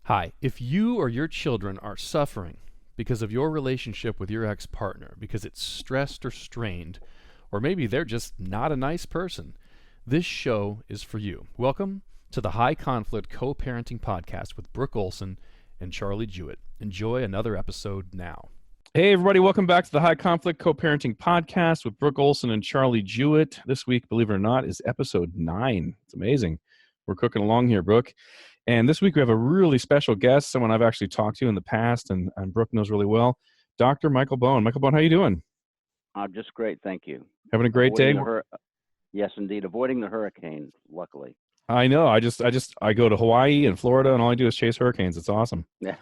Hi, if you or your children are suffering because of your relationship with your ex-partner, because it's stressed or strained, or maybe they're just not a nice person, this show is for you. Welcome to the High Conflict Co-Parenting Podcast with Brooke Olson and Charlie Jewett. Enjoy another episode now. Hey everybody, welcome back to the High Conflict Co-Parenting Podcast with Brooke Olson and Charlie Jewett. This week, believe it or not, is episode 9. It's amazing. We're cooking along here, Brooke. And this week we have a really special guest, someone I've actually talked to in the past and Brooke knows really well, Dr. Michael Bone. Michael Bone, how you doing? I'm just great, thank you. Having a great day? Yes, indeed. Avoiding the hurricane, luckily. I know. I go to Hawaii and Florida, and all I do is chase hurricanes. It's awesome. Yeah.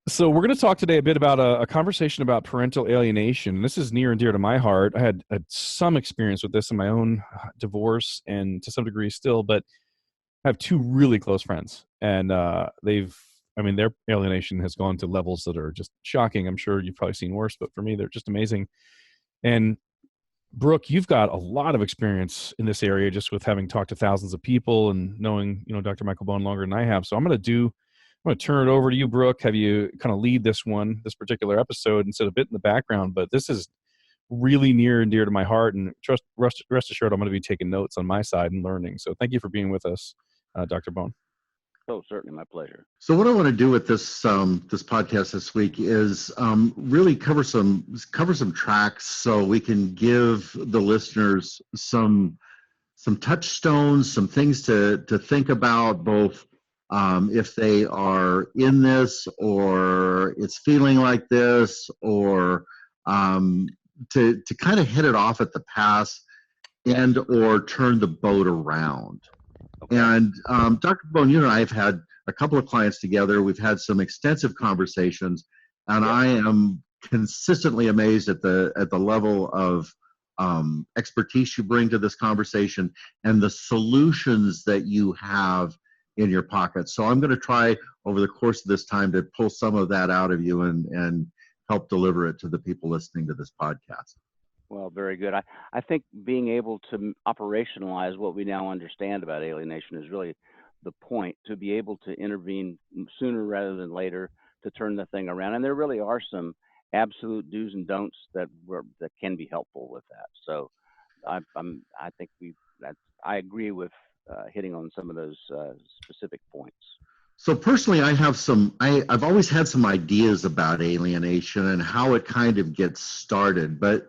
So we're going to talk today a bit about a conversation about parental alienation. This is near and dear to my heart. I had some experience with this in my own divorce and to some degree still, but I have 2 really close friends, and their alienation has gone to levels that are just shocking. I'm sure you've probably seen worse, but for me, they're just amazing. And Brooke, you've got a lot of experience in this area just with having talked to thousands of people and knowing, Dr. Michael Bone longer than I have. So I'm going to turn it over to you, Brooke, have you kind of lead this particular episode instead of a bit in the background, but this is really near and dear to my heart, and rest assured I'm going to be taking notes on my side and learning. So thank you for being with us, Dr. Bone. Oh, certainly, my pleasure. So what I want to do with this this podcast this week is really cover some tracks so we can give the listeners some touchstones, some things to think about, both if they are in this or it's feeling like this, or to kind of hit it off at the pass and or turn the boat around. Okay. And Dr. Bone, you and I have had a couple of clients together. We've had some extensive conversations, and I am consistently amazed at the level of expertise you bring to this conversation and the solutions that you have in your pocket. So I'm going to try over the course of this time to pull some of that out of you and help deliver it to the people listening to this podcast. Well, very good. I think being able to operationalize what we now understand about alienation is really the point, to be able to intervene sooner rather than later to turn the thing around. And there really are some absolute do's and don'ts that can be helpful with that. So I agree with hitting on some of those specific points. So personally, I've always had some ideas about alienation and how it kind of gets started, but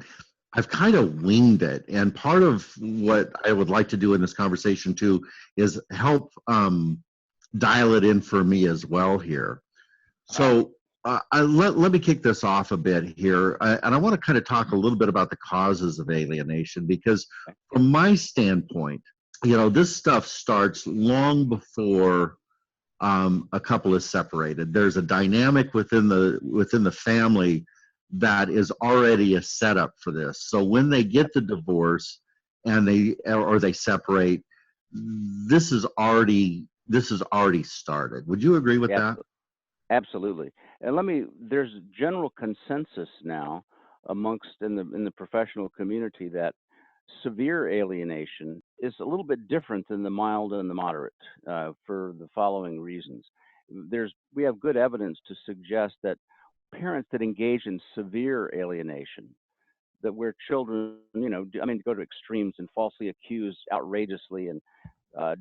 I've kind of winged it. And part of what I would like to do in this conversation too is help dial it in for me as well here. So let me kick this off a bit here. And I want to kind of talk a little bit about the causes of alienation, because from my standpoint, this stuff starts long before a couple is separated. There's a dynamic within the family that is already a setup for this. So when they get the divorce and they separate, this is already started. Would you agree with that? Absolutely. And there's general consensus now amongst in the professional community that severe alienation is a little bit different than the mild and the moderate for the following reasons. We have good evidence to suggest that parents that engage in severe alienation, that where children, go to extremes and falsely accuse outrageously and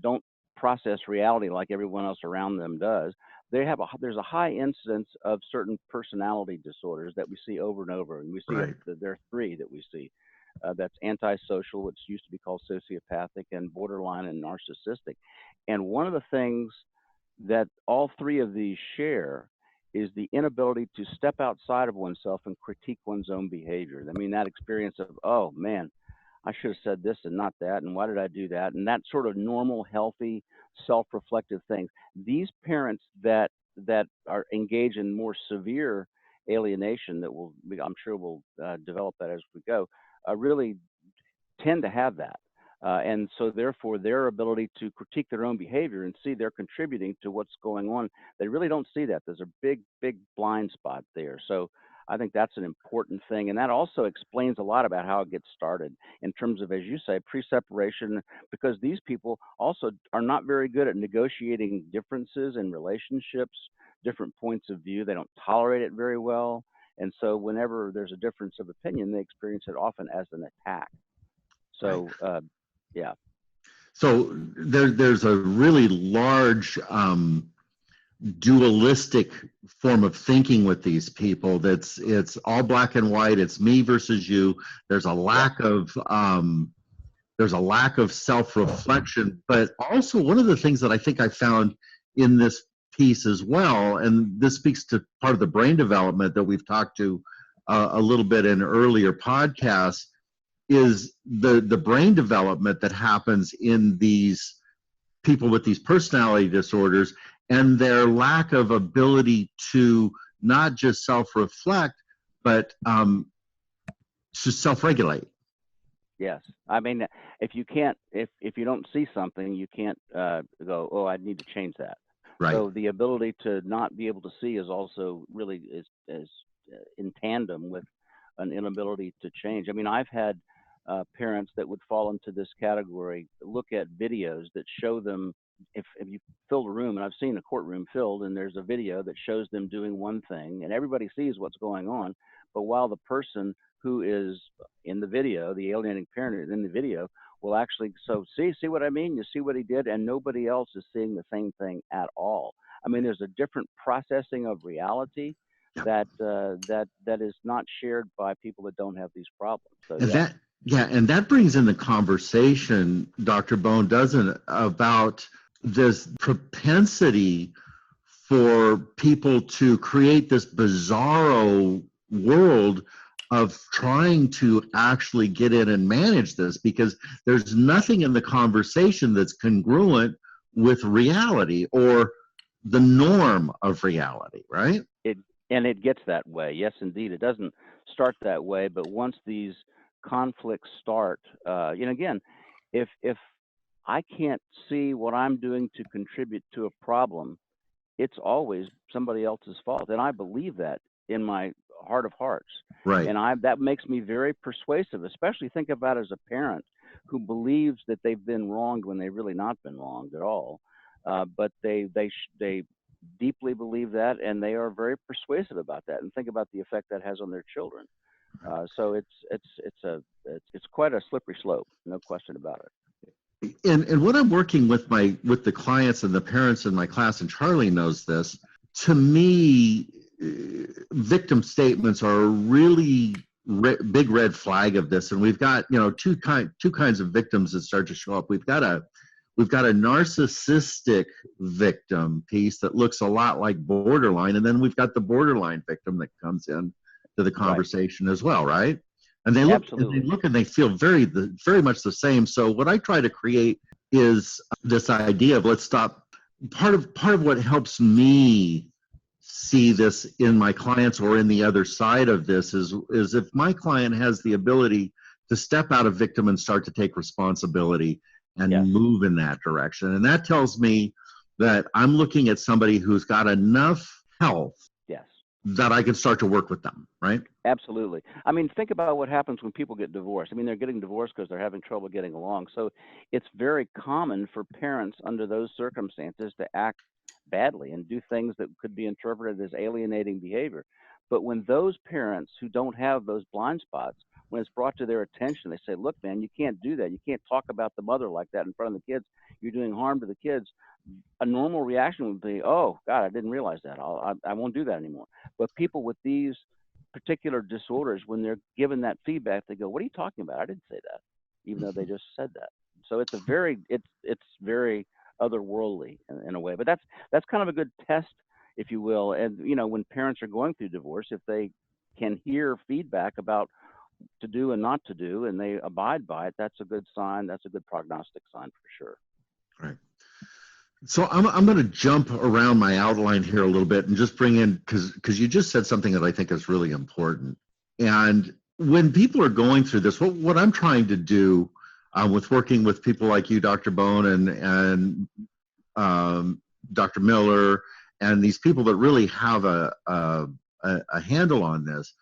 don't process reality like everyone else around them does, there's a high incidence of certain personality disorders that we see over and over. And we see there are 3 that we see. That's antisocial, which used to be called sociopathic, and borderline and narcissistic. And one of the things that all 3 of these share is the inability to step outside of oneself and critique one's own behavior. I mean, that experience of, oh man, I should have said this and not that, and why did I do that? And that sort of normal, healthy, self-reflective things. These parents that are engaged in more severe alienation, I'm sure we'll develop that as we go, really tend to have that. And so therefore their ability to critique their own behavior and see they're contributing to what's going on, they really don't see that. There's a big blind spot there. So I think that's an important thing. And that also explains a lot about how it gets started in terms of, as you say, pre-separation, because these people also are not very good at negotiating differences in relationships, different points of view. They don't tolerate it very well. And so whenever there's a difference of opinion, they experience it often as an attack. So, yeah. So there's a really large dualistic form of thinking with these people. It's all black and white. It's me versus you. There's a lack of self-reflection. But also, one of the things that I think I found in this piece as well, and this speaks to part of the brain development that we've talked to a little bit in earlier podcasts, is the brain development that happens in these people with these personality disorders, and their lack of ability to not just self-reflect, but to self-regulate. Yes. I mean, if you don't see something, you can't go, oh, I need to change that. Right. So the ability to not be able to see is also really is in tandem with an inability to change. I mean, I've had parents that would fall into this category, look at videos that show them, if you filled a room, and I've seen a courtroom filled, and there's a video that shows them doing one thing, and everybody sees what's going on, but while the person who is in the video, the alienating parent in the video, will actually, so see what I mean? You see what he did, and nobody else is seeing the same thing at all. I mean, there's a different processing of reality that is not shared by people that don't have these problems. So, and that brings in the conversation, Dr. Bone, doesn't it, about this propensity for people to create this bizarro world of trying to actually get in and manage this, because there's nothing in the conversation that's congruent with reality or the norm of reality, right? It gets that way. Yes, indeed. It doesn't start that way, but once these conflicts start, again, if I can't see what I'm doing to contribute to a problem, it's always somebody else's fault. And I believe that in my heart of hearts. Right. And that makes me very persuasive, especially think about as a parent who believes that they've been wronged when they've really not been wronged at all. But they deeply believe that, and they are very persuasive about that. And think about the effect that has on their children. So it's quite a slippery slope, no question about it. And when I'm working with the clients and the parents in my class, and Charlie knows this, to me, victim statements are a really big red flag of this. And we've got two kinds of victims that start to show up. We've got a narcissistic victim piece that looks a lot like borderline, and then we've got the borderline victim that comes in to the conversation as well, right? And they look and they feel very much the same. So what I try to create is this idea of, let's stop. Part of what helps me see this in my clients or in the other side of this is if my client has the ability to step out of victim and start to take responsibility and move in that direction. And that tells me that I'm looking at somebody who's got enough health that I can start to work with them, right? Absolutely. I mean, think about what happens when people get divorced. I mean, they're getting divorced because they're having trouble getting along. So it's very common for parents under those circumstances to act badly and do things that could be interpreted as alienating behavior. But when those parents who don't have those blind spots, when it's brought to their attention, they say, look, man, you can't do that. You can't talk about the mother like that in front of the kids. You're doing harm to the kids. A normal reaction would be, oh, God, I didn't realize that. I won't do that anymore. But people with these particular disorders, when they're given that feedback, they go, what are you talking about? I didn't say that, even though they just said that. So it's very otherworldly in a way. But that's kind of a good test, if you will. And, when parents are going through divorce, if they can hear feedback about to do and not to do, and they abide by it, that's a good sign. That's a good prognostic sign for sure. Right. So I'm going to jump around my outline here a little bit and just bring in, because you just said something that I think is really important. And when people are going through this, what I'm trying to do with working with people like you, Dr. Bone, and Dr. Miller, and these people that really have a a handle on this,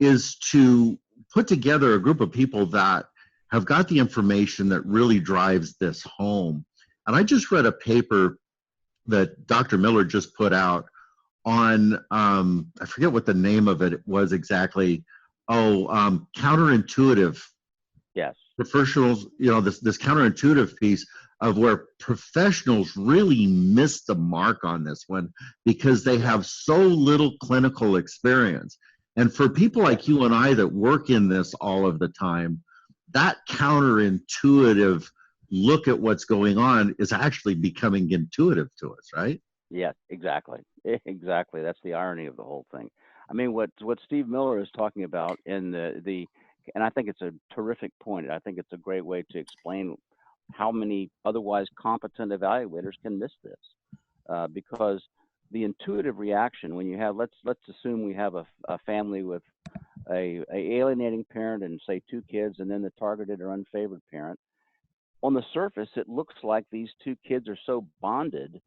is to put together a group of people that have got the information that really drives this home. And I just read a paper that Dr. Miller just put out on, I forget what the name of it was exactly. Counterintuitive. Yes. Professionals, this counterintuitive piece of where professionals really miss the mark on this one because they have so little clinical experience. And for people like you and I that work in this all of the time, that counterintuitive look at what's going on is actually becoming intuitive to us, right? Yes, exactly. Exactly. That's the irony of the whole thing. I mean, what Steve Miller is talking about in and I think it's a terrific point. I think it's a great way to explain how many otherwise competent evaluators can miss this, because the intuitive reaction when you have, let's assume we have a family with a alienating parent and say 2 kids, and then the targeted or unfavored parent. On the surface, it looks like these 2 kids are so bonded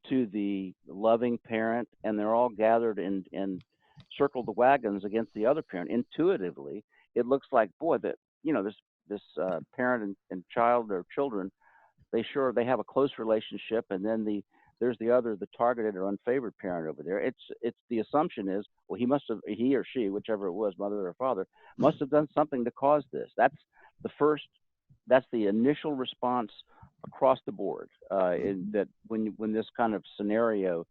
to the loving parent, and they're all gathered and circle the wagons against the other parent. Intuitively, it looks like, boy, that this parent and child or children, they have a close relationship, and then there's the targeted or unfavored parent over there. It's the assumption is, well, he or she, whichever it was, mother or father, must have done something to cause this. That's the initial response across the board, that when this kind of scenario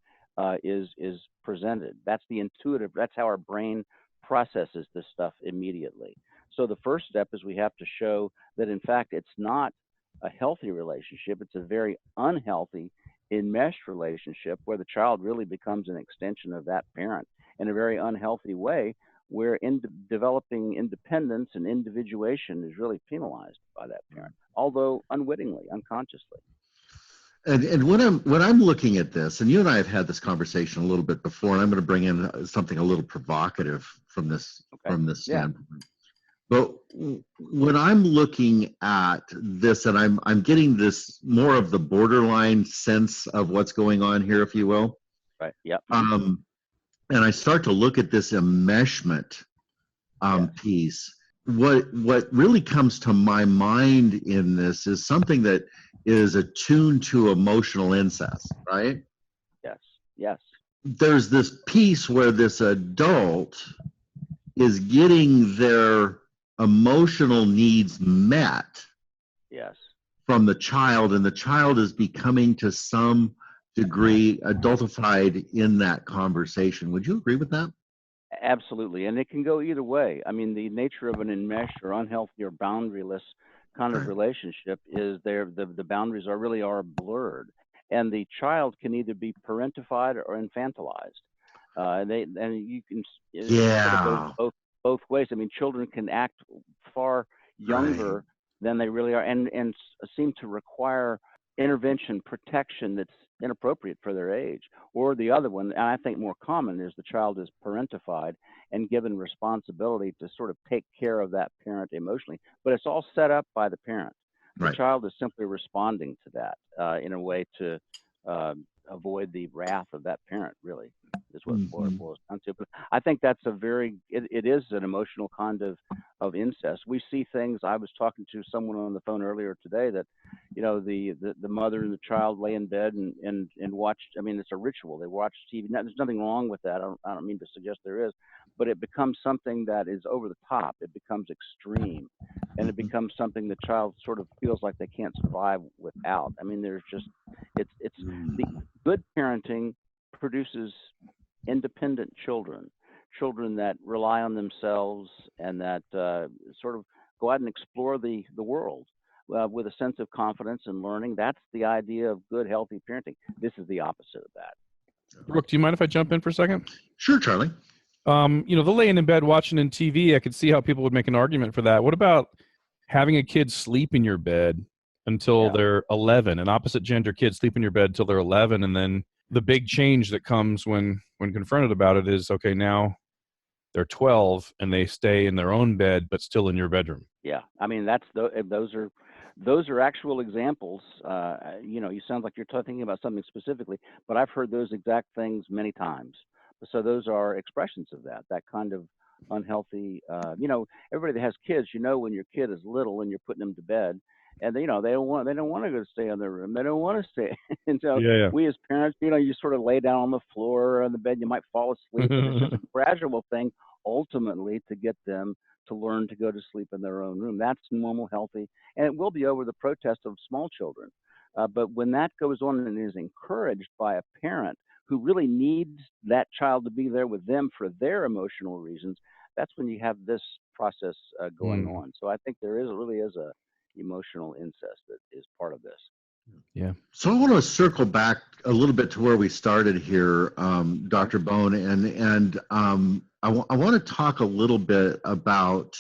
is presented. That's the intuitive. That's how our brain processes this stuff immediately. So the first step is we have to show that in fact it's not a healthy relationship. It's a very unhealthy enmeshed relationship where the child really becomes an extension of that parent in a very unhealthy way, where developing independence and individuation is really penalized by that parent, although unwittingly, unconsciously. And when I'm looking at this, and you and I have had this conversation a little bit before, and I'm going to bring in something a little provocative from this standpoint. But when I'm looking at this, and I'm getting this more of the borderline sense of what's going on here, if you will. Right. Yep. And I start to look at this enmeshment piece. What really comes to my mind in this is something that is attuned to emotional incest, right? Yes. Yes. There's this piece where this adult is getting their emotional needs met. Yes. From the child, and the child is becoming to some degree adultified in that conversation. Would you agree with that? Absolutely. And it can go either way. I mean, the nature of an enmeshed or unhealthy or boundaryless kind of relationship is the boundaries are blurred. And the child can either be parentified or infantilized. And you can sort of both ways. I mean, children can act far younger than they really are, and seem to require intervention, protection that's inappropriate for their age. Or the other one, and I think more common, is the child is parentified and given responsibility to sort of take care of that parent emotionally, but it's all set up by the parent. The child is simply responding to that in a way to avoid the wrath of that parent, really, is what it boils down to. But I think that's it is an emotional kind of incest. We see things. I was talking to someone on the phone earlier today that, the mother and the child lay in bed and watch. I mean, it's a ritual. They watch TV. Now, there's nothing wrong with that. I don't mean to suggest there is, but it becomes something that is over the top. It becomes extreme, and it becomes something the child sort of feels like they can't survive without. I mean, it's the good parenting produces independent children that rely on themselves and that sort of go out and explore the world with a sense of confidence and learning. That's the idea of good, healthy parenting. This is the opposite of that. Brooke, do you mind if I jump in for a second? Sure, Charlie. The laying in bed watching in TV, I could see how people would make an argument for that. What about having a kid sleep in your bed until they're 11, an opposite gender kid sleep in your bed until they're 11, and then the big change that comes when confronted about it is, okay, now they're 12 and they stay in their own bed but still in your bedroom. Yeah, I mean, those are actual examples. You sound like you're thinking about something specifically, but I've heard those exact things many times. So those are expressions of that kind of unhealthy. Everybody that has kids, when your kid is little and you're putting them to bed, and they don't want to go stay in their room. They don't want to stay. And so Yeah, we as parents, you sort of lay down on the floor or on the bed. You might fall asleep, but it's just yeah. a gradual thing, ultimately, to get them to learn to go to sleep in their own room. That's normal, healthy, and it will be over the protest of small children. But when that goes on and is encouraged by a parent who really needs that child to be there with them for their emotional reasons, that's when you have this process going Mm, on. So I think really is a emotional incest that is part of this. yeah. So I want to circle back a little bit to where we started here, Okay. Dr. Bone, and I want to talk a little bit about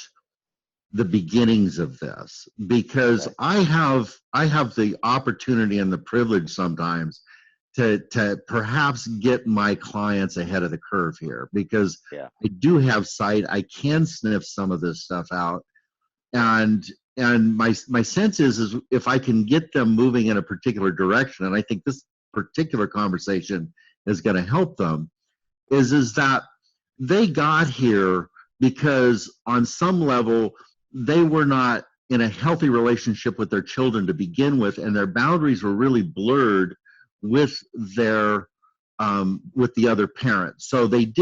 the beginnings of this, because Okay. I have the opportunity and the privilege sometimes to perhaps get my clients ahead of the curve here, because Yeah. I do have sight. I can sniff some of this stuff out, Yeah. and my sense is if I can get them moving in a particular direction, and I think this particular conversation is going to help them, is that they got here because on some level they were not in a healthy relationship with their children to begin with, and their boundaries were really blurred with their with the other parent. So they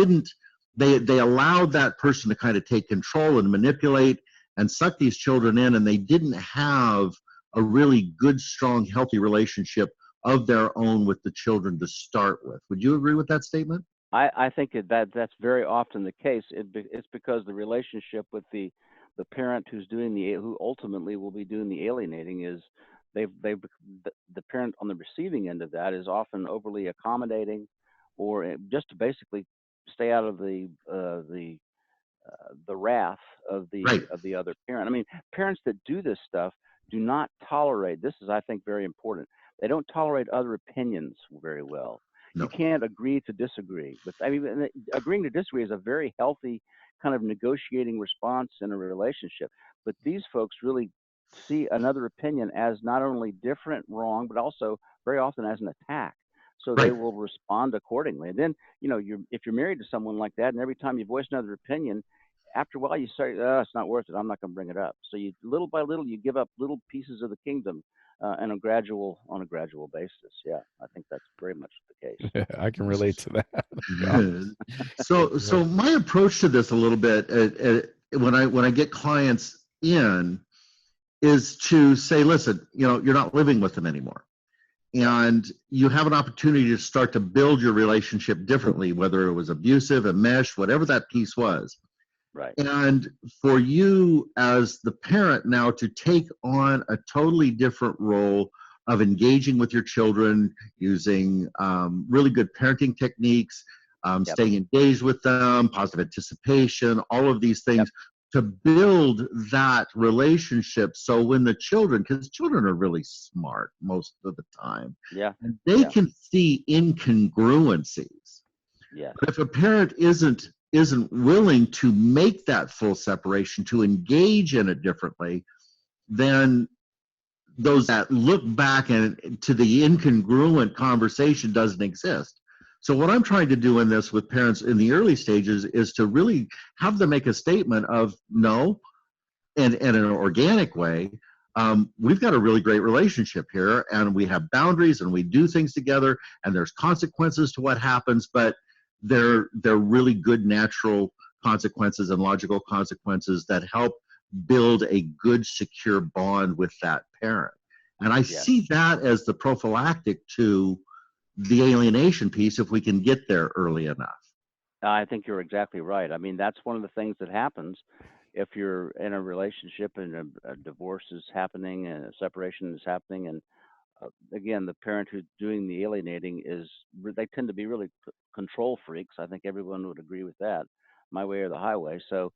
allowed that person to kind of take control and manipulate and suck these children in, and they didn't have a really good, strong, healthy relationship of their own with the children to start with. Would you agree with that statement? I think that's very often the case. It's because the relationship with the parent who ultimately will be doing the alienating is the parent on the receiving end of that is often overly accommodating, or just to basically stay out of the wrath of Right. the other parent. I mean, parents that do this stuff do not tolerate. This is, I think, very important. They don't tolerate other opinions very well. You No. can't agree to disagree. Agreeing to disagree is a very healthy kind of negotiating response in a relationship. But these folks really see another opinion as not only different, wrong, but also very often as an attack. So they Right. will respond accordingly. And then, if you're married to someone like that, and every time you voice another opinion, after a while you say, "Oh, it's not worth it. I'm not going to bring it up." So you, little by little, you give up little pieces of the kingdom, on a gradual basis. Yeah, I think that's very much the case. I can relate to that. Yeah. Yeah. So my approach to this a little bit, when I get clients in, is to say, listen, you're not living with them anymore, Right. and you have an opportunity to start to build your relationship differently, whether it was abusive, enmeshed, whatever that piece was. Right. And for you as the parent now to take on a totally different role of engaging with your children using really good parenting techniques, Yep. staying engaged with them, positive anticipation, all of these Yep. things to build that relationship. So when the children, because children are really smart most of the time, Yeah. and they Yeah. can see incongruencies. Yes. But if a parent isn't willing to make that full separation, to engage in it differently, then those that look back and to the incongruent conversation doesn't exist. So what I'm trying to do in this with parents in the early stages is to really have them make a statement of no, and in an organic way. We've got a really great relationship here, and we have boundaries, and we do things together, and there's consequences to what happens, but they're really good natural consequences and logical consequences that help build a good, secure bond with that parent. And I Yes. see that as the prophylactic to the alienation piece if we can get there early enough. I think you're exactly right. I mean, that's one of the things that happens if you're in a relationship and a divorce is happening and a separation is happening. And again, the parent who's doing the alienating they tend to be really control freaks. I think everyone would agree with that, my way or the highway. So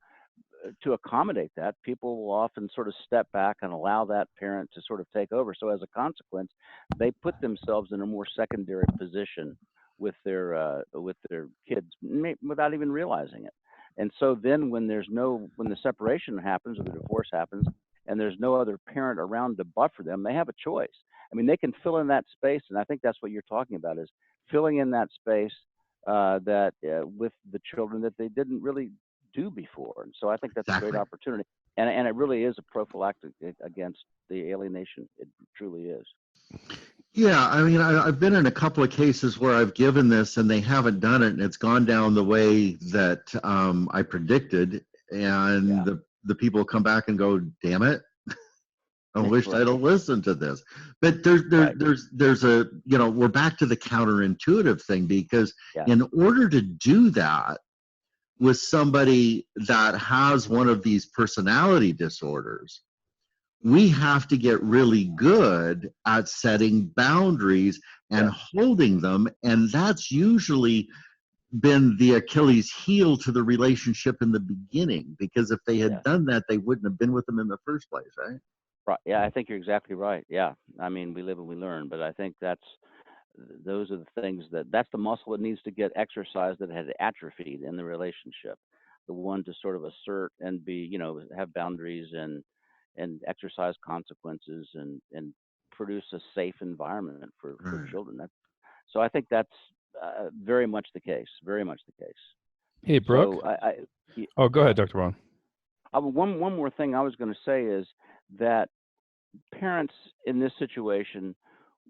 to accommodate that, people will often sort of step back and allow that parent to sort of take over. So as a consequence, they put themselves in a more secondary position with their kids without even realizing it. And so then when the separation happens or the divorce happens, and there's no other parent around to buffer them, they have a choice. I mean, they can fill in that space, and I think that's what you're talking about is filling in that space with the children that they didn't really do before. And so I think that's a great Exactly. opportunity. And it really is a prophylactic against the alienation. It truly is. Yeah, I mean, I've been in a couple of cases where I've given this and they haven't done it, and it's gone down the way that I predicted, and Yeah. the people come back and go, "Damn it, I wish I'd have Right. listened to this." But there's a, we're back to the counterintuitive thing, because Yeah. in order to do that with somebody that has one of these personality disorders, we have to get really good at setting boundaries and Yes. holding them. And that's usually been the Achilles heel to the relationship in the beginning, because if they had Yes. done that, they wouldn't have been with them in the first place, right? Right. Yeah, I think you're exactly right. Yeah. I mean, we live and we learn, but I think those are the things that's the muscle that needs to get exercised that had atrophied in the relationship. The one to sort of assert and be, have boundaries and exercise consequences and produce a safe environment for Right. children. So I think that's very much the case. Very much the case. Hey, Brooke. So Oh, go yeah. ahead, Dr. Bond. One more thing I was going to say is that parents in this situation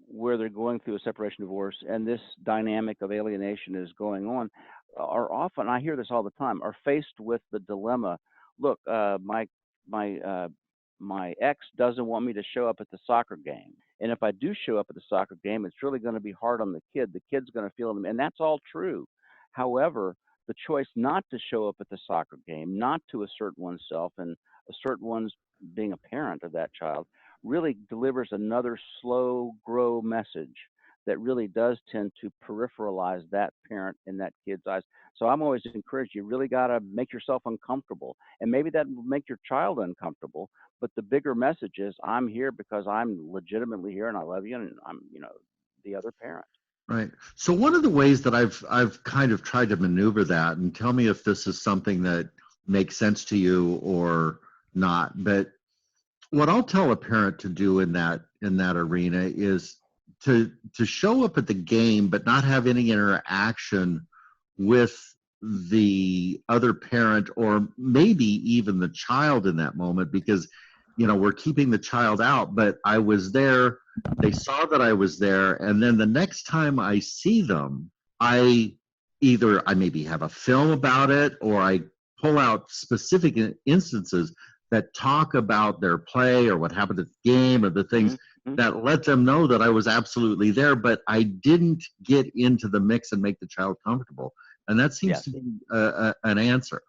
where they're going through a separation divorce and this dynamic of alienation is going on are often, I hear this all the time, are faced with the dilemma. Look, my ex doesn't want me to show up at the soccer game, and if I do show up at the soccer game, it's really going to be hard on the kid. The kid's going to feel them, and that's all true. However, the choice not to show up at the soccer game, not to assert oneself and assert one's being a parent of that child, really delivers another slow grow message that really does tend to peripheralize that parent in that kid's eyes. So I'm always encouraged, you really got to make yourself uncomfortable. And maybe that will make your child uncomfortable, but the bigger message is I'm here because I'm legitimately here and I love you and I'm, the other parent. Right. So one of the ways that I've kind of tried to maneuver that, and tell me if this is something that makes sense to you or not, but what I'll tell a parent to do in that arena is to show up at the game but not have any interaction with the other parent, or maybe even the child in that moment, because we're keeping the child out, but I was there, they saw that I was there, and then the next time I see them, I maybe have a film about it, or I pull out specific instances that talk about their play or what happened at the game, or the things Mm-hmm. that let them know that I was absolutely there, but I didn't get into the mix and make the child comfortable. And that seems Yes. to be an answer.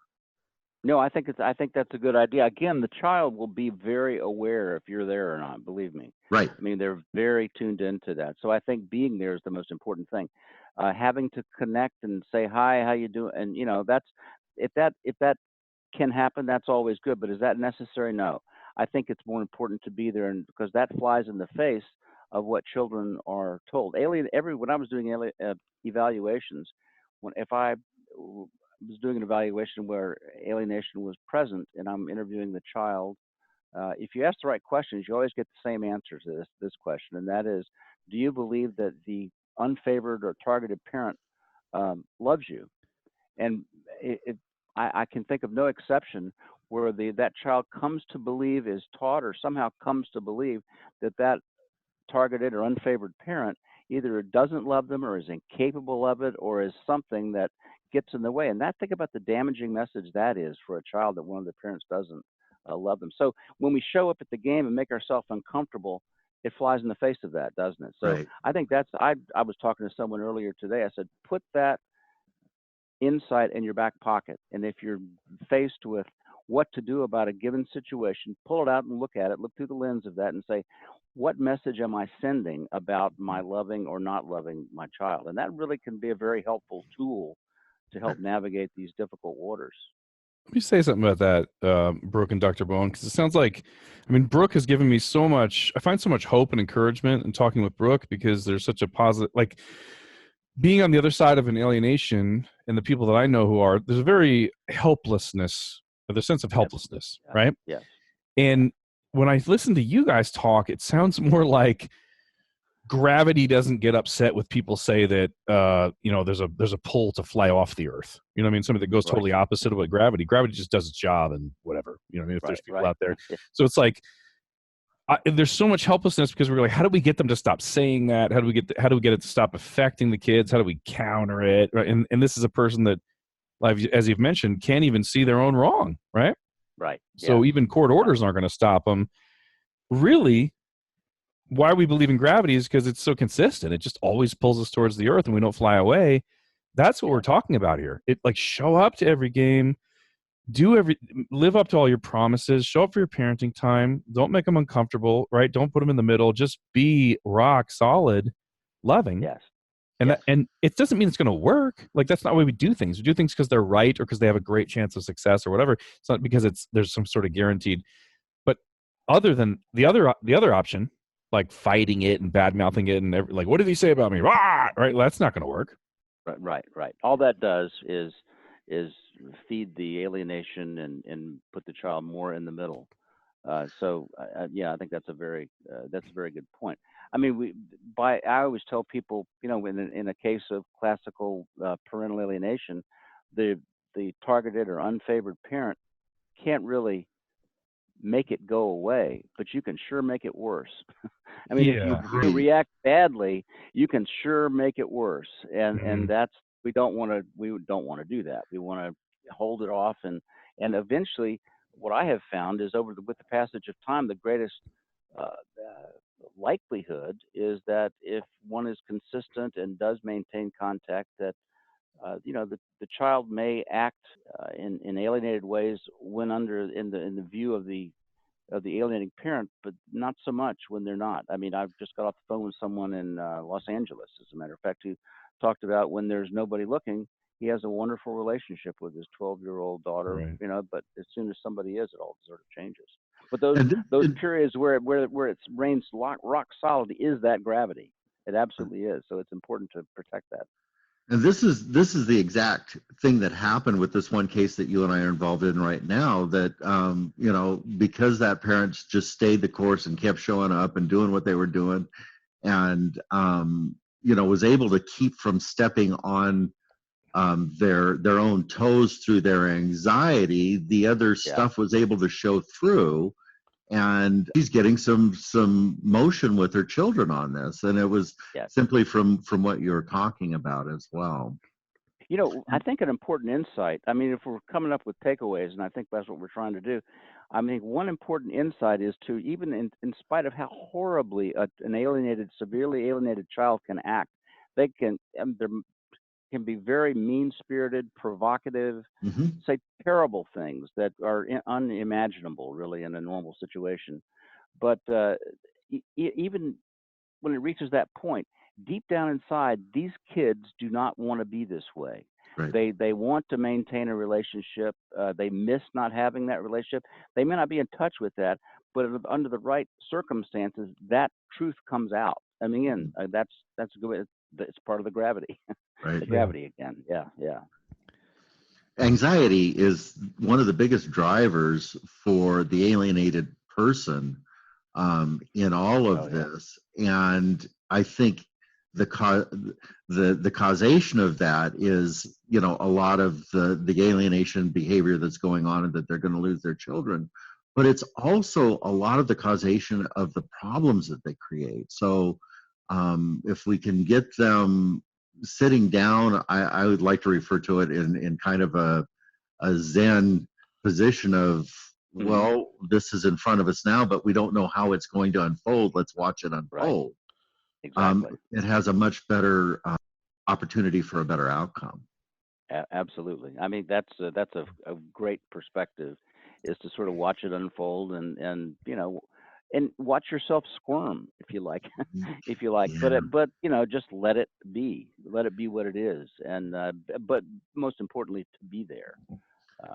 No, I think that's a good idea. Again, the child will be very aware if you're there or not. Believe me. Right. I mean, they're very tuned into that. So I think being there is the most important thing. Having to connect and say hi, how you doing, and that's if that can happen, that's always good. But is that necessary? No. I think it's more important to be there, and because that flies in the face of what children are told. When I was doing evaluations, if I was doing an evaluation where alienation was present and I'm interviewing the child, if you ask the right questions, you always get the same answer to this question, and that is, do you believe that the unfavored or targeted parent loves you? And I can think of no exception where that child comes to believe, is taught, or somehow comes to believe that targeted or unfavored parent either doesn't love them or is incapable of it or is something that gets in the way. And think about the damaging message that is for a child, that one of the parents doesn't love them. So when we show up at the game and make ourselves uncomfortable, it flies in the face of that, doesn't it? So Right. I think I was talking to someone earlier today. I said, put that insight in your back pocket. And if you're faced with what to do about a given situation, pull it out and look at it, look through the lens of that and say, what message am I sending about my loving or not loving my child? And that really can be a very helpful tool to help navigate these difficult waters. Let me say something about that, Brooke and Dr. Bone, because it sounds like, Brooke has given me so much, I find so much hope and encouragement in talking with Brooke, because there's such a positive, like being on the other side of an alienation, and the people that I know who are, there's a very helplessness, or the sense of helplessness, Yes. right? Yes. And when I listen to you guys talk, it sounds more like gravity doesn't get upset with people say that there's a pull to fly off the earth. You know what I mean? Something that goes Right. totally opposite of what gravity. Gravity just does its job and whatever. You know what I mean? If there's people out there. So it's like there's so much helplessness because we're like, how do we get them to stop saying that? How do we get it to stop affecting the kids? How do we counter it? Right? And this is a person that, like, as you've mentioned, can't even see their own wrong, right? Right. So even court orders aren't going to stop them. Really, why we believe in gravity is because it's so consistent. It just always pulls us towards the earth and we don't fly away. That's what we're talking about here. It, like, show up to every game, live up to all your promises, show up for your parenting time. Don't make them uncomfortable, right? Don't put them in the middle. Just be rock solid, loving. Yes. And it doesn't mean it's going to work. Like, that's not the way we do things. We do things because they're right or because they have a great chance of success or whatever. It's not because there's some sort of guaranteed. But other than the other option, like fighting it and bad mouthing it and like, what did he say about me? Rah! Right? Well, that's not going to work. Right. All that does is feed the alienation and put the child more in the middle. I think that's a very good point. I mean, I always tell people, in a case of classical parental alienation, the targeted or unfavored parent can't really make it go away, but you can sure make it worse. I mean, if you react badly, you can sure make it worse, and that's we don't want to do that. We want to hold it off, and eventually, what I have found is with the passage of time, the greatest likelihood is that if one is consistent and does maintain contact, that the child may act in alienated ways when in the view of the alienating parent, but not so much when they're not. I mean, I've just got off the phone with someone in Los Angeles, as a matter of fact, who talked about when there's nobody looking, he has a wonderful relationship with his 12-year-old daughter, right. But as soon as somebody is, it all sort of changes. But those periods where it reigns rock solid is that gravity. It absolutely is. So it's important to protect that. And this is the exact thing that happened with this one case that you and I are involved in right now, that because that parents just stayed the course and kept showing up and doing what they were doing, and was able to keep from stepping on their own toes through their anxiety, the other stuff was able to show through. And she's getting some motion with her children on this, and it was simply from what you're talking about as well. I think an important insight, I mean, if we're coming up with takeaways, and I think that's what we're trying to do, I mean, one important insight is to, even in spite of how horribly an severely alienated child can act, they can be very mean-spirited, provocative, say terrible things that are unimaginable, really, in a normal situation. But even when it reaches that point, deep down inside, these kids do not want to be this way. Right. They want to maintain a relationship. They miss not having that relationship. They may not be in touch with that, but under the right circumstances, that truth comes out. I mean, that's good. It's part of the gravity. Right. The gravity again. Yeah. Anxiety is one of the biggest drivers for the alienated person in all of this, and I think the causation of that is a lot of the alienation behavior that's going on, and that they're going to lose their children, but it's also a lot of the causation of the problems that they create. So if we can get them sitting down, I would like to refer to it in kind of a Zen position of, well, this is in front of us now, but we don't know how it's going to unfold. Let's watch it unfold. Right. Exactly. It has a much better opportunity for a better outcome. Absolutely. I mean, that's a great perspective, is to sort of watch it unfold and watch yourself squirm if you like, but just let it be what it is, and but most importantly, to be there.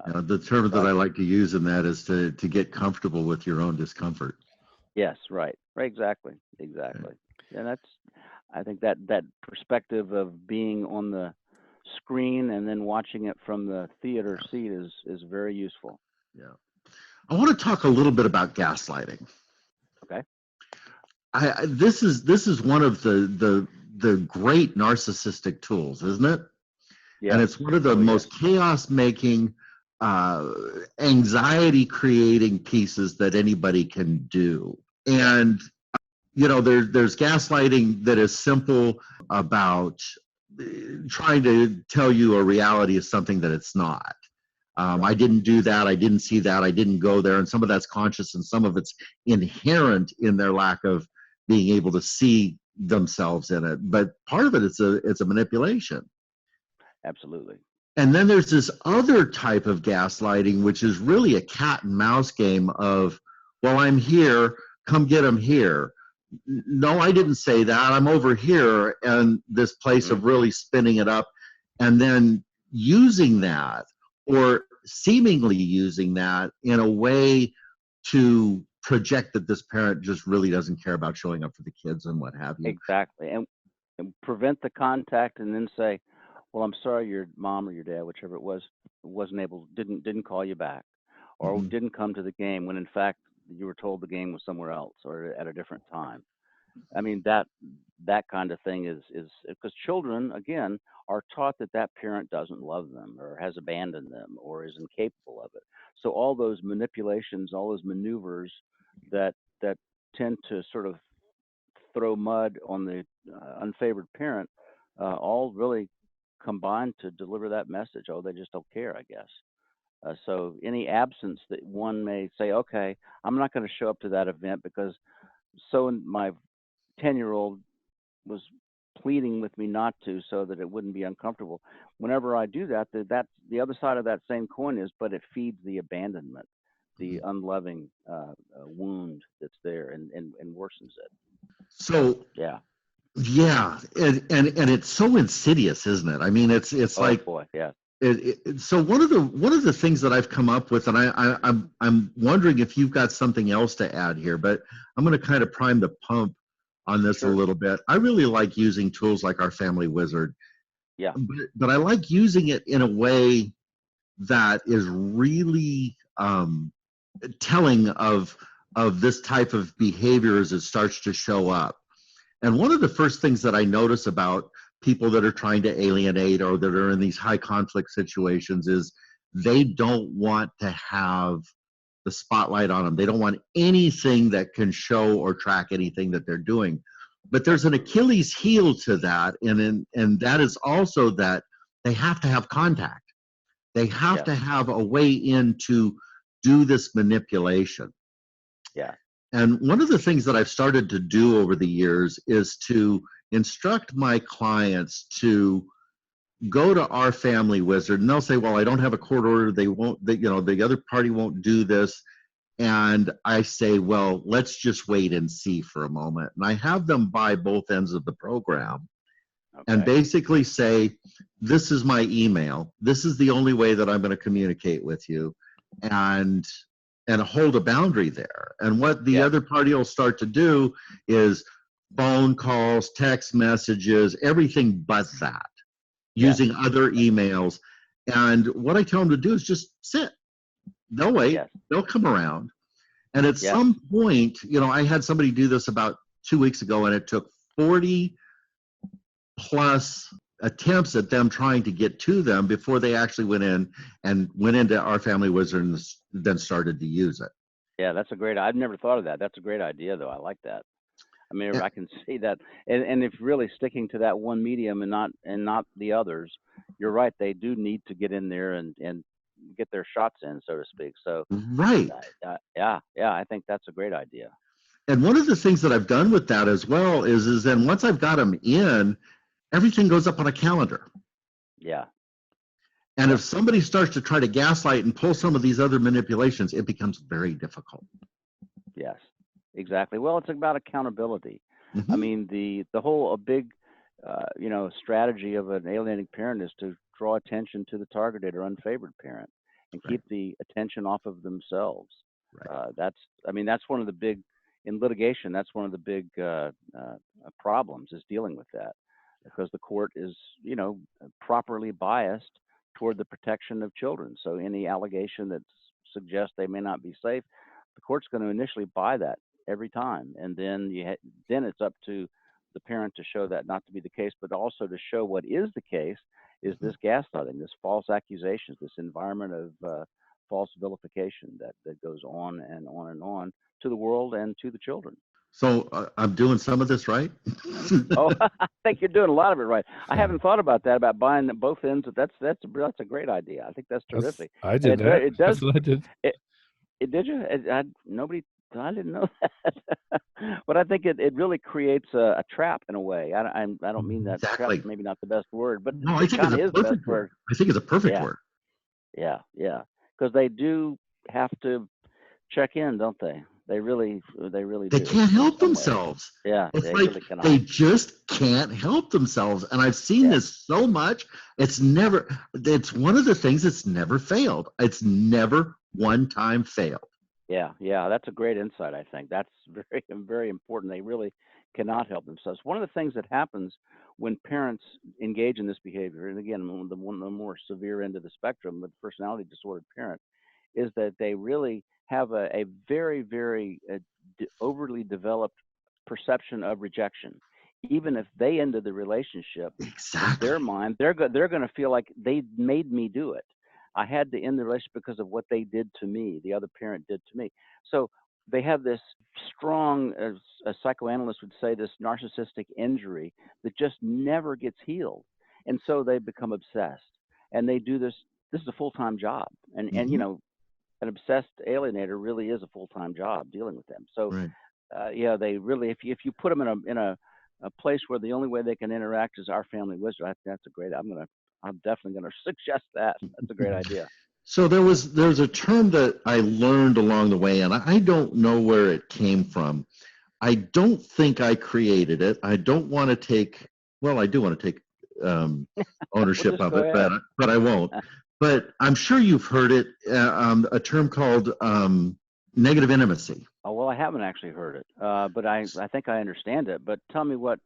The term that I like to use in that is to get comfortable with your own discomfort. Yes, right, exactly, and I think that perspective of being on the screen and then watching it from the theater seat is very useful. Yeah, I want to talk a little bit about gaslighting. Okay. this is one of the great narcissistic tools, isn't it? And Yes. it's one of the Oh, yes. most chaos making, anxiety creating pieces that anybody can do. And there's gaslighting that is simple about trying to tell you a reality is something that it's not. I didn't do that. I didn't see that. I didn't go there. And some of that's conscious and some of it's inherent in their lack of being able to see themselves in it. But part of it is it's a manipulation. Absolutely. And then there's this other type of gaslighting, which is really a cat and mouse game of, well, I'm here, come get them here. No, I didn't say that. I'm over here. And this place of really spinning it up and then using that or seemingly using that in a way to project that this parent just really doesn't care about showing up for the kids and what have you. Exactly. And prevent the contact and then say, well, I'm sorry your mom or your dad, whichever it was, didn't call you back or Mhm. didn't come to the game when in fact you were told the game was somewhere else or at a different time. I mean, that kind of thing is because children, again, are taught that that parent doesn't love them or has abandoned them or is incapable of it. So all those manipulations, all those maneuvers that tend to sort of throw mud on the unfavored parent, all really combine to deliver that message. Oh, they just don't care, I guess. So any absence that one may say, okay, I'm not going to show up to that event because my 10-year-old was pleading with me not to so that it wouldn't be uncomfortable. Whenever I do that, that's the other side of that same coin is, but it feeds the abandonment, the unloving wound that's there and worsens it. So Yeah. yeah, and it's so insidious, isn't it? I mean, it's Oh like boy. Yeah. so one of the things that I've come up with, and I'm wondering if you've got something else to add here, but I'm going to kind of prime the pump on this a Sure. little bit. I really like using tools like our Family Wizard, Yeah. but I like using it in a way that is really telling of this type of behavior as it starts to show up. And one of the first things that I notice about people that are trying to alienate or that are in these high conflict situations is they don't want to have the spotlight on them. They don't want anything that can show or track anything that they're doing. But there's an Achilles heel to that, and that is also that they have to have contact. They have Yeah. to have a way in to do this manipulation. Yeah. And one of the things that I've started to do over the years is to instruct my clients to go to our Family Wizard, and they'll say, well, I don't have a court order. They won't, the other party won't do this. And I say, well, let's just wait and see for a moment. And I have them buy both ends of the program and Okay. basically say, this is my email. This is the only way that I'm going to communicate with you. And hold a boundary there. And what the Yeah. other party will start to do is phone calls, text messages, everything but that, Yes. using other emails. And what I tell them to do is just sit. They'll wait. Yes. They'll come around. And at Yes. some point, I had somebody do this about 2 weeks ago, and it took 40 plus attempts at them trying to get to them before they actually went into our Family Wizard and then started to use it. Yeah. I've never thought of that. That's a great idea, though. I like that. I mean, I can see that, and if really sticking to that one medium and not the others, you're right. They do need to get in there and get their shots in, so to speak. So, Right. yeah, I think that's a great idea. And one of the things that I've done with that as well is then once I've got them in, everything goes up on a calendar. Yeah. And Yeah. if somebody starts to try to gaslight and pull some of these other manipulations, it becomes very difficult. Yes. Exactly. Well, it's about accountability. I Mm-hmm. mean, the whole a big, strategy of an alienating parent is to draw attention to the targeted or unfavored parent and Right. keep the attention off of themselves. Right. That's one of the big in litigation. That's one of the big problems is dealing with that because the court is, properly biased toward the protection of children. So any allegation that suggests they may not be safe, the court's going to initially buy that every time. And then then it's up to the parent to show that not to be the case, but also to show what is the case is this gaslighting, this false accusations, this environment of false vilification that goes on and on and on to the world and to the children. So I'm doing some of this right. Oh, I think you're doing a lot of it right. I haven't thought about that, about buying both ends. That's a great idea. I think that's terrific. I did that. It does. That's what I did. Did you? I didn't know that. But I think it really creates a trap in a way. I don't mean that Exactly. trap, maybe not the best word, but No, I it think kind it's of a is the best perfect word. word. I think it's a perfect word. Yeah, because they do have to check in, don't they? They really They do. can't help in some way. themselves. Yeah, It's they like really cannot. they just can't help themselves. And I've seen this so much. It's one of the things that's never failed. It's never one time failed. Yeah, that's a great insight, I think. That's very, very important. They really cannot help themselves. One of the things that happens when parents engage in this behavior, and again, the more severe end of the spectrum with personality disordered parent, is that they really have a very, very overly developed perception of rejection. Even if they ended the relationship, in their mind, they're going to feel like they made me do it. I had to end the relationship because of what they did to me, the other parent did to me. So they have this strong, as a psychoanalyst would say, this narcissistic injury that just never gets healed. And so they become obsessed. And they do this. This is a full-time job. And an obsessed alienator really is a full-time job dealing with them. So they really, if you put them in a place where the only way they can interact is our family wisdom, that's a great. I'm definitely going to suggest that. That's a great idea. So there's a term that I learned along the way, and I don't know where it came from. I don't think I created it. I don't want to take. Well, I do want to take ownership of it, but I won't. But I'm sure you've heard it. A term called negative intimacy. Oh, well, I haven't actually heard it, but I think I understand it. But tell me what.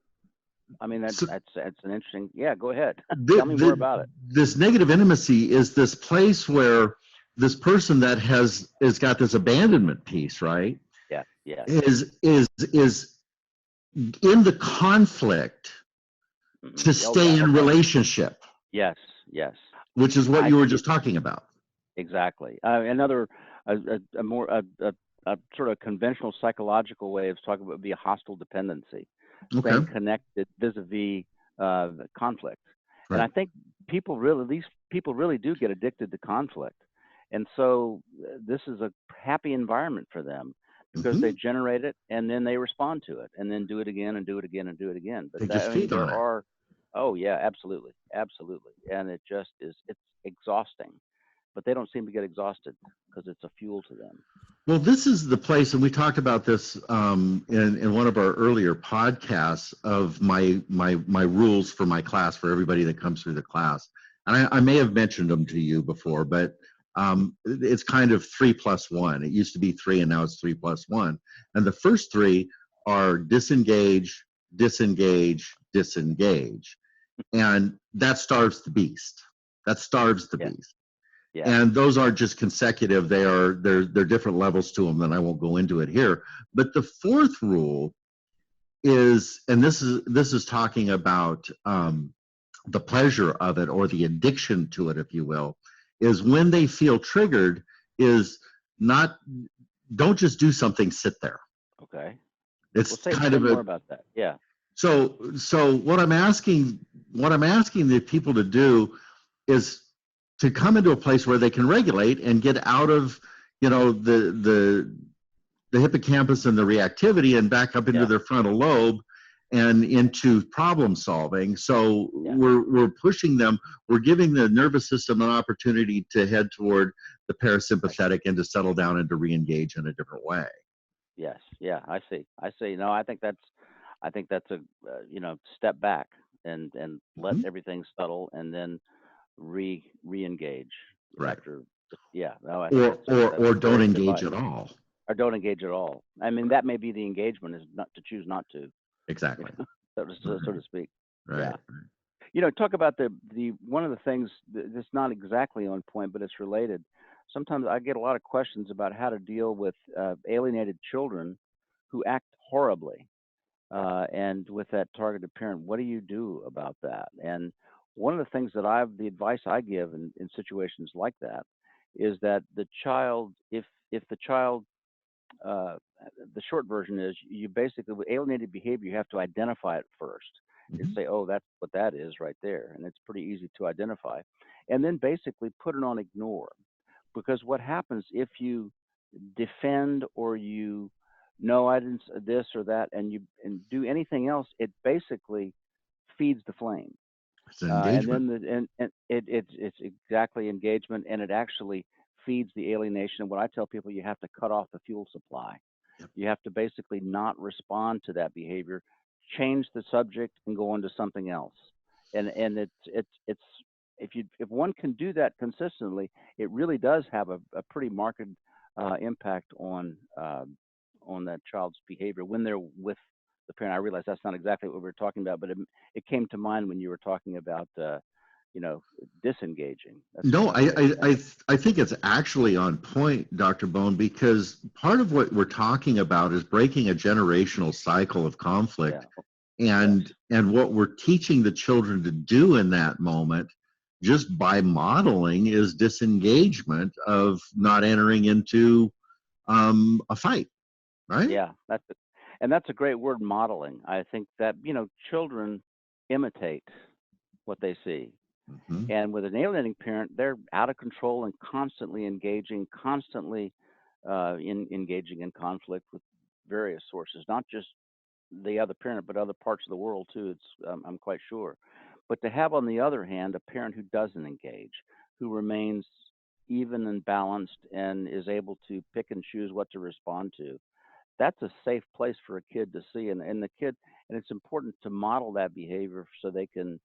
I mean, that's an interesting. Yeah, go ahead. Tell me more about it. This negative intimacy is this place where this person that has got this abandonment piece, right? Yeah. Is in the conflict to stay in relationship. Yes. Which is what you were just talking about. Exactly. Another a more sort of conventional psychological way of talking about would be a hostile dependency. Staying connected vis-a-vis conflict. Right. And I think these people really do get addicted to conflict. And so this is a happy environment for them because they generate it and then they respond to it and then do it again and do it again and do it again. But there are, oh yeah, absolutely. And it just is, it's exhausting, but they don't seem to get exhausted because it's a fuel to them. Well, this is the place, and we talked about this in one of our earlier podcasts of my rules for my class for everybody that comes through the class. And I may have mentioned them to you before, but it's kind of 3+1. It used to be 3, and now it's 3+1. And the first 3 are disengage, disengage, disengage, and that starves the beast. Beast. Yeah. And those aren't just consecutive. They're different levels to them, and I won't go into it here. But the 4th rule is, and this is talking about the pleasure of it or the addiction to it, if you will, is when they feel triggered is don't just do something, sit there. Okay. It's kind of more about that. Yeah. So what I'm asking the people to do is to come into a place where they can regulate and get out of, the hippocampus and the reactivity and back up into their frontal lobe and into problem solving. So we're pushing them, we're giving the nervous system an opportunity to head toward the parasympathetic and to settle down and to re-engage in a different way. Yes. Yeah, I see. No, I think that's a step back and let everything settle and then re-engage after. Yeah. No, I think or don't engage at all. Or don't engage at all. I mean, that may be the engagement is not to choose not to. Exactly. So to speak. Right. Yeah. Talk about the one of the things that's not exactly on point, but it's related. Sometimes I get a lot of questions about how to deal with alienated children who act horribly, and with that targeted parent, what do you do about that? And one of the things that the advice I give in situations like that is that the child, if the child, uh, the short version is you basically, with alienated behavior, you have to identify it first. And Hmm. say, oh, that's what that is right there. And it's pretty easy to identify. And then basically put it on ignore. Because what happens if you defend or you, no, I didn't this or that, and you and do anything else, it basically feeds the flame. It's an And engagement. then it's exactly engagement, and it actually feeds the alienation. And what I tell people, you have to cut off the fuel supply. Yep. You have to basically not respond to that behavior, change the subject, and go on to something else. And it's if one can do that consistently, it really does have a pretty marked impact on that child's behavior when they're with the parent. I realize that's not exactly what we were talking about, but it came to mind when you were talking about you know, disengaging. That's No, another way of saying it. I think it's actually on point, Dr. Bone, because part of what we're talking about is breaking a generational cycle of Yeah. conflict, Yes. and what we're teaching the children to do in that moment, just by modeling, is disengagement of not entering into a fight, right? Yeah. And that's a great word, modeling. I think that, you know, children imitate what they see. Hmm. And with an alienating parent, they're out of control and constantly engaging, constantly engaging in conflict with various sources, not just the other parent, but other parts of the world too. I'm quite sure. But to have, on the other hand, a parent who doesn't engage, who remains even and balanced and is able to pick and choose what to respond to, that's a safe place for a kid to see. And the kid, and it's important to model that behavior so they can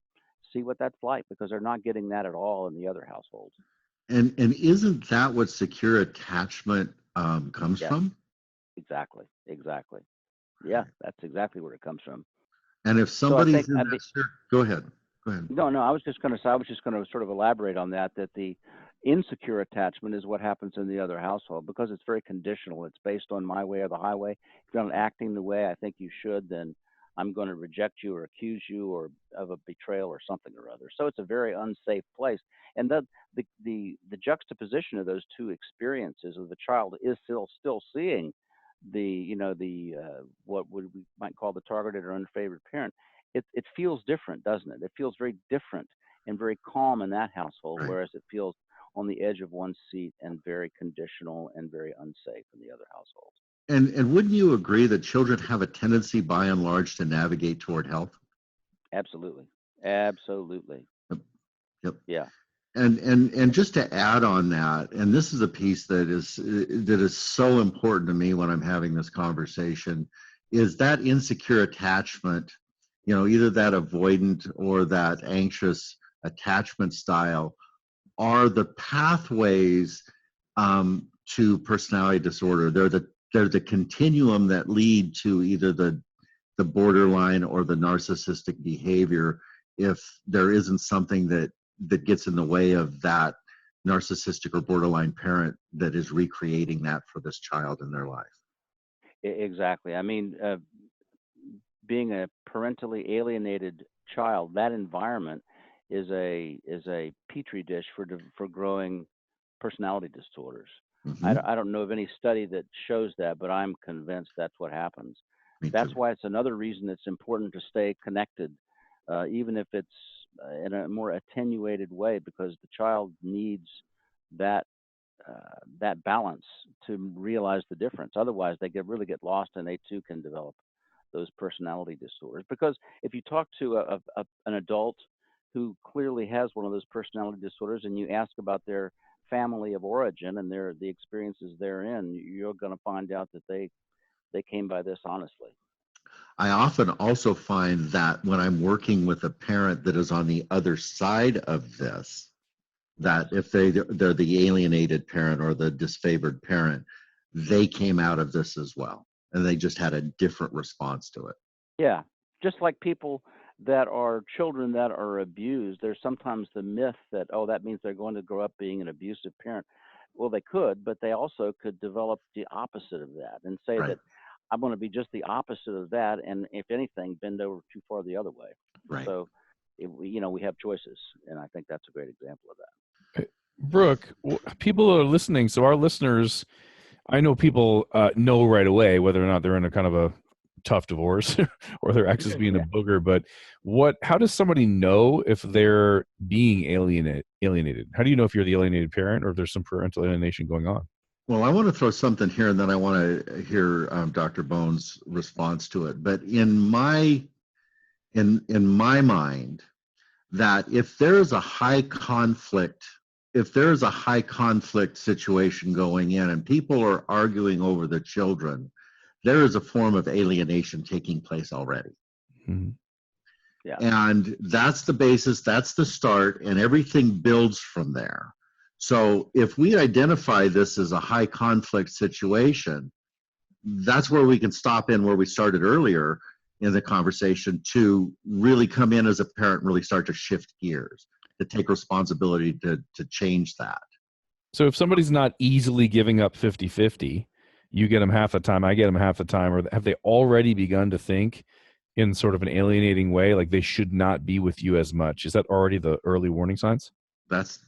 see what that's like, because they're not getting that at all in the other households. And isn't that what secure attachment comes Yes, from? exactly, exactly. Yeah, that's exactly where it comes from. And if So I think, somebody's in that, sure, go ahead. Go ahead. no, no, I was just going to say, I was just going to sort of elaborate on that, that the insecure attachment is what happens in the other household because it's very conditional. It's based on my way or the highway. If you're not acting the way I think you should, then I'm going to reject you or accuse you or of a betrayal or something or other. So it's a very unsafe place. And the juxtaposition of those two experiences of the child is still seeing the, you know, the what would we might call the targeted or unfavored parent. It feels different, doesn't it? It feels very different and very calm in that household, Right. whereas it feels on the edge of one's seat and very conditional and very unsafe in the other household. And wouldn't you agree that children have a tendency, by and large, to navigate toward health? Absolutely. Absolutely. Yep. Yep. Yeah. And just to add on that, and this is a piece that is so important to me when I'm having this conversation, is that insecure attachment, you know, either that avoidant or that anxious attachment style, are the pathways to personality disorder. They're the continuum that lead to either the borderline or the narcissistic behavior, if there isn't something that gets in the way of that narcissistic or borderline parent that is recreating that for this child in their life. Exactly. I mean, being a parentally alienated child, that environment is a petri dish for growing personality disorders. Hmm. I don't know of any study that shows that, but I'm convinced that's what happens. Me That's too. why it's another reason it's important to stay connected, even if it's in a more attenuated way, because the child needs that that balance to realize the difference. Otherwise, they really get lost, and they too can develop those personality disorders. Because if you talk to an adult who clearly has one of those personality disorders, and you ask about their family of origin and the experiences therein, you're going to find out that they came by this honestly. I often also find that when I'm working with a parent that is on the other side of this, Yes. that if they're the alienated parent or the disfavored parent, they came out of this as well, and they just had a different response to it. Yeah, just like people that are children that are abused, there's sometimes the myth that, oh, that means they're going to grow up being an abusive parent. Well, they could, but they also could develop the opposite of that and say Right. that I'm going to be just the opposite of that, and if anything, bend over too far the other way. Right. So, we have choices, and I think that's a great example of that. Brooke, people are listening. So our listeners, I know people know right away whether or not they're in a kind of a tough divorce or their ex is being a booger. But how does somebody know if they're being alienated? How do you know if you're the alienated parent or if there's some parental alienation going on? Well, I want to throw something here, and then I want to hear Dr. Bones' response to it. But in my mind, that if there is a high conflict situation going in and people are arguing over the children, there is a form of alienation taking place already. Mm-hmm. Yeah. And that's the basis, that's the start, and everything builds from there. So if we identify this as a high conflict situation, that's where we can stop in where we started earlier in the conversation, to really come in as a parent, really start to shift gears, to take responsibility to change that. So if somebody's not easily giving up 50-50, you get them half the time, I get them half the time, or have they already begun to think in sort of an alienating way, like they should not be with you as much? Is that already the early warning signs? That's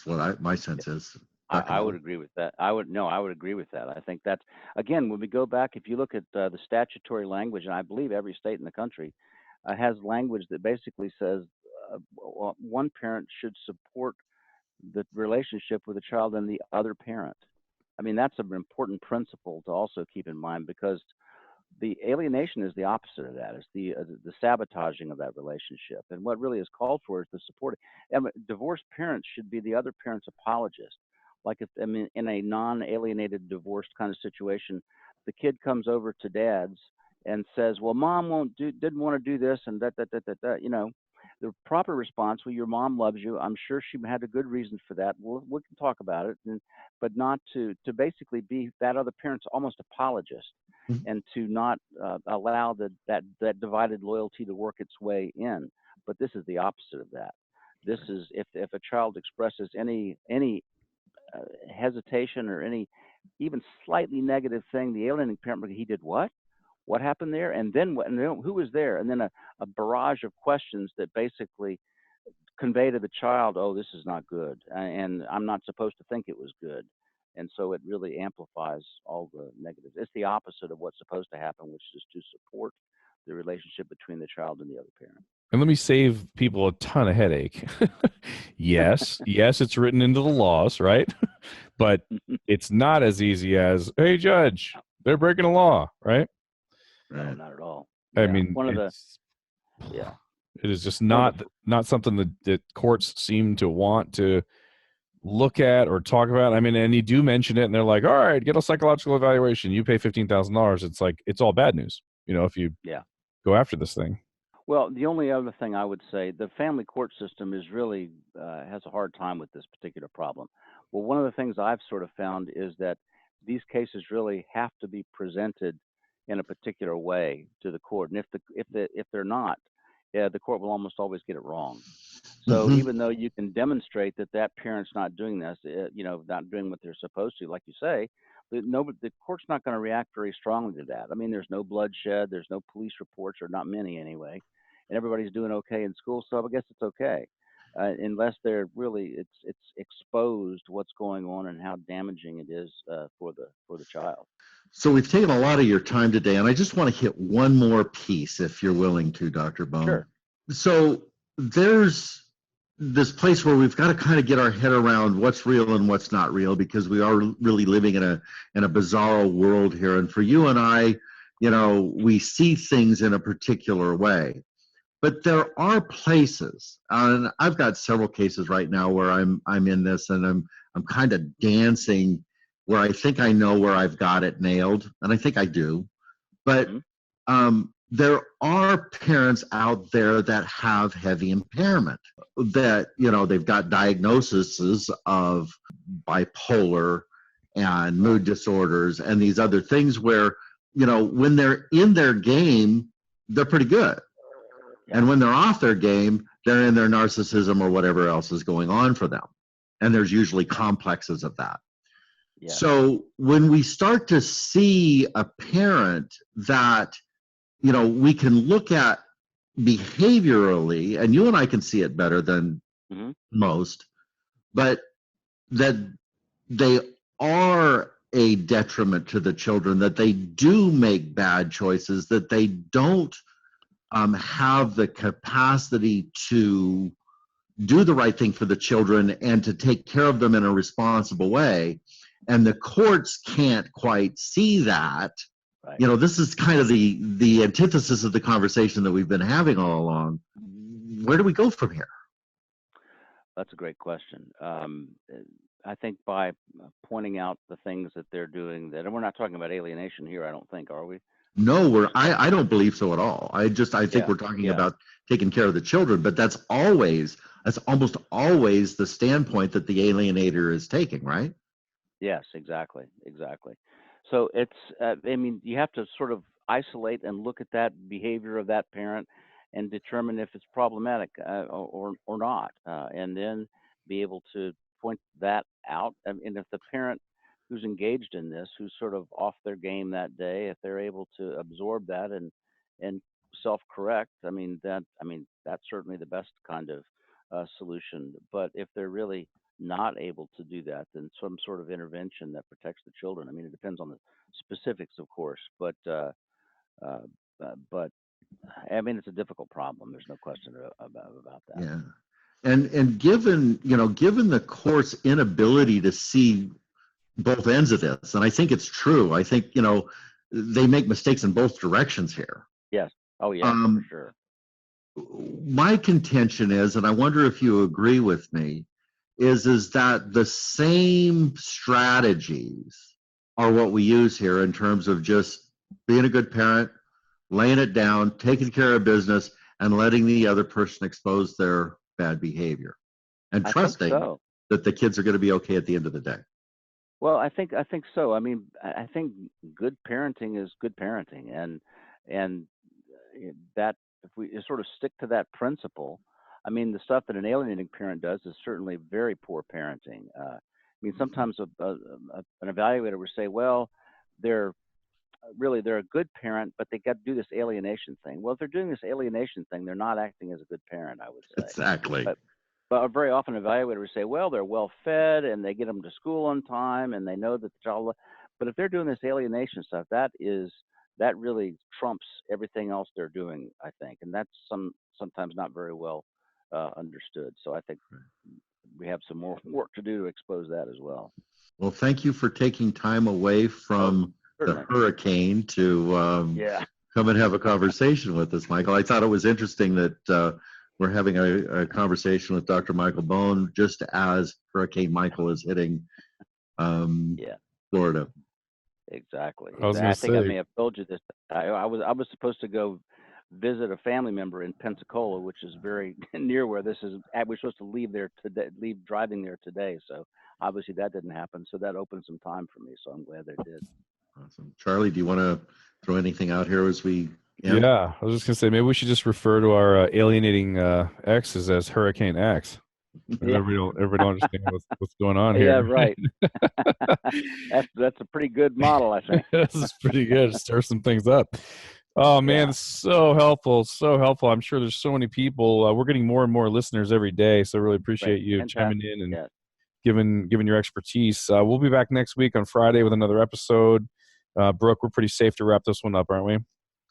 what my sense is. I would agree with that. I would agree with that. I think that's, again, when we go back, if you look at the statutory language, and I believe every state in the country has language that basically says one parent should support the relationship with the child and the other parent. I mean, that's an important principle to also keep in mind, because the alienation is the opposite of that. It's the sabotaging of that relationship. And what really is called for is the support. Divorced parents should be the other parent's apologist. Like, in a non-alienated divorced kind of situation, the kid comes over to dad's and says, well, mom didn't want to do this and that. The proper response, well, your mom loves you. I'm sure she had a good reason for that. We can talk about it, but not to basically be that other parent's almost apologist, and to not allow that divided loyalty to work its way in. But this is the opposite of that. This is if a child expresses any hesitation or any even slightly negative thing, the alienating parent, he did what? What happened there? And then what? And then who was there? And then a barrage of questions that basically convey to the child, oh, this is not good, and I'm not supposed to think it was good. And so it really amplifies all the negatives. It's the opposite of what's supposed to happen, which is to support the relationship between the child and the other parent. And let me save people a ton of headache. Yes, it's written into the laws, right? But it's not as easy as, hey, judge, they're breaking a law, right? No, not at all. I mean, it is just not something that courts seem to want to look at or talk about. I mean, and you do mention it, and they're like, all right, get a psychological evaluation. You pay $15,000. It's like, it's all bad news, if you go after this thing. Well, the only other thing I would say, the family court system is really has a hard time with this particular problem. Well, one of the things I've sort of found is that these cases really have to be presented in a particular way to the court, and if they're not, the court will almost always get it wrong. So even though you can demonstrate that parent's not doing this, not doing what they're supposed to, like you say, the court's not going to react very strongly to that. I mean, there's no bloodshed, there's no police reports, or not many anyway, and everybody's doing okay in school, so I guess it's okay, unless they're really it's exposed what's going on and how damaging it is for the child. So we've taken a lot of your time today, and I just want to hit one more piece, if you're willing to, Dr. Bone. Sure. So there's this place where we've got to kind of get our head around what's real and what's not real, because we are really living in a bizarre world here. And for you and I, we see things in a particular way. But there are places, and I've got several cases right now where I'm in this, and I'm kind of dancing where I think I know where I've got it nailed, and I think I do. But there are parents out there that have heavy impairment, that, they've got diagnoses of bipolar and mood disorders and these other things where, when they're in their game, they're pretty good. And when they're off their game, they're in their narcissism or whatever else is going on for them. And there's usually complexes of that. Yes. So when we start to see a parent that, we can look at behaviorally, and you and I can see it better than Hmm. most, but that they are a detriment to the children, that they do make bad choices, that they don't have the capacity to do the right thing for the children and to take care of them in a responsible way. And the courts can't quite see that. Right. This is kind of the antithesis of the conversation that we've been having all along. Where do we go from here? That's a great question. I think by pointing out the things that they're doing, and we're not talking about alienation here, I don't think, are we? No, I don't believe so at all. I think Yeah. we're talking Yeah. about taking care of the children, but that's almost always the standpoint that the alienator is taking, right? Yes, exactly. So it's, you have to sort of isolate and look at that behavior of that parent and determine if it's problematic or not, and then be able to point that out. And if the parent who's engaged in this, who's sort of off their game that day, if they're able to absorb that and self-correct, that's certainly the best kind of solution. But if they're really not able to do that, then some sort of intervention that protects the children. It depends on the specifics, of course, but uh, it's a difficult problem. There's no question about that. Yeah. And given the court's inability to see both ends of this, and I think it's true. I think, they make mistakes in both directions here. Yes. Oh, yeah, for sure. My contention is, and I wonder if you agree with me, is that the same strategies are what we use here in terms of just being a good parent, laying it down, taking care of business, and letting the other person expose their bad behavior, and I think trusting so. that the kids are going to be okay at the end of the day. Well, I think so. I think good parenting is good parenting, and that if we sort of stick to that principle, the stuff that an alienating parent does is certainly very poor parenting. Sometimes an evaluator would say, well, they're they're a good parent, but they got to do this alienation thing. Well, if they're doing this alienation thing, they're not acting as a good parent, I would say. Exactly. But very often evaluators say, well, they're well fed and they get them to school on time and they know that the child. But if they're doing this alienation stuff, that really trumps everything else they're doing, I think, and that's sometimes not very well understood. So I think we have some more work to do to expose that as well. Well, thank you for taking time away from the hurricane to come and have a conversation with us, Michael. I thought it was interesting that we're having a conversation with Dr. Michael Bone just as Hurricane Michael is hitting Florida. Exactly. I think I may have told you this. I was supposed to go visit a family member in Pensacola, which is very near where this is. We're supposed to leave driving there today. So obviously that didn't happen. So that opened some time for me. So I'm glad they did. Awesome. Charlie, do you want to throw anything out here as we end? Yeah, I was just gonna say maybe we should just refer to our alienating exes as Hurricane X. Everybody don't understand what's going on here. Yeah, right. that's a pretty good model, I think. This is pretty good. Stir some things up. Oh man, so helpful, so helpful. I'm sure there's so many people. We're getting more and more listeners every day, so really appreciate you chiming in and giving your expertise. We'll be back next week on Friday with another episode. Brooke, we're pretty safe to wrap this one up, aren't we?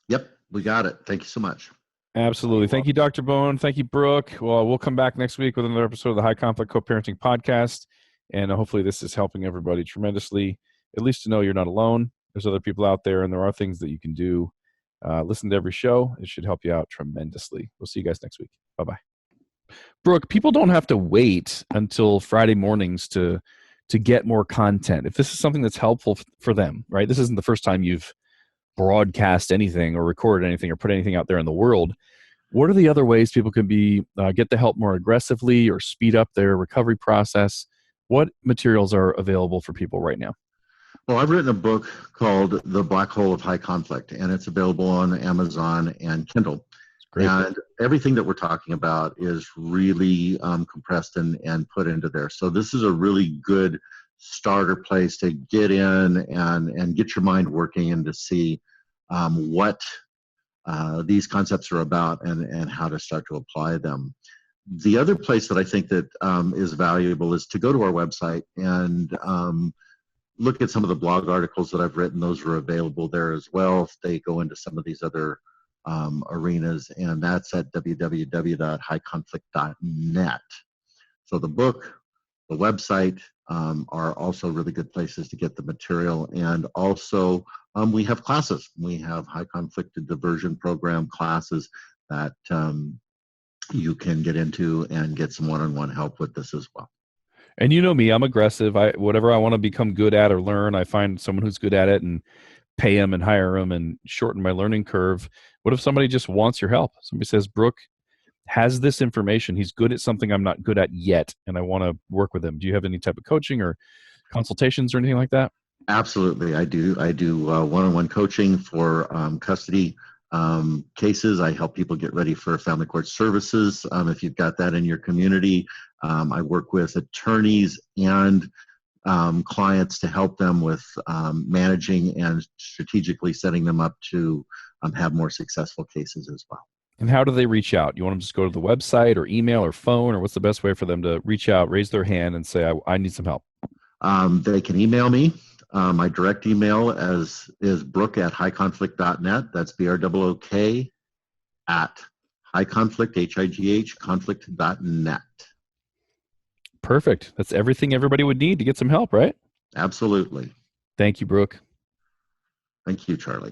Yep, we got it. Thank you so much. Absolutely. Thank you, Dr. Bone. Thank you, Brooke. Well, we'll come back next week with another episode of the High Conflict Co-Parenting Podcast. And hopefully this is helping everybody tremendously, at least to know you're not alone. There's other people out there, and there are things that you can do. Listen to every show. It should help you out tremendously. We'll see you guys next week. Bye-bye. Brooke, people don't have to wait until Friday mornings to get more content. If this is something that's helpful for them, right? This isn't the first time you've broadcast anything or recorded anything or put anything out there in the world. What are the other ways people can get the help more aggressively or speed up their recovery process? What materials are available for people right now? Well, I've written a book called The Black Hole of High Conflict, and it's available on Amazon and Kindle. And everything that we're talking about is really compressed and put into there. So this is a really good starter place to get in and get your mind working and to see what these concepts are about and how to start to apply them. The other place that I think that is valuable is to go to our website and look at some of the blog articles that I've written. Those are available there as well. They go into some of these other arenas, and that's at www.highconflict.net. So the book, the website are also really good places to get the material. And also we have classes. We have high conflict diversion program classes that you can get into and get some one-on-one help with this as well. And you know me, I'm aggressive. Whatever I want to become good at or learn, I find someone who's good at it and pay them and hire them and shorten my learning curve. What if somebody just wants your help? Somebody says, Brooke has this information. He's good at something I'm not good at yet, and I want to work with him. Do you have any type of coaching or consultations or anything like that? Absolutely, I do. I do one-on-one coaching for custody cases. I help people get ready for family court services. If you've got that in your community, I work with attorneys and clients to help them with managing and strategically setting them up to have more successful cases as well. And how do they reach out? You want them to just go to the website or email or phone, or what's the best way for them to reach out, raise their hand, and say, I need some help? They can email me. My direct email is brooke@highconflict.net. That's BROOK at highconflict, HIGH, conflict.net. Perfect. That's everything everybody would need to get some help, right? Absolutely. Thank you, Brooke. Thank you, Charlie.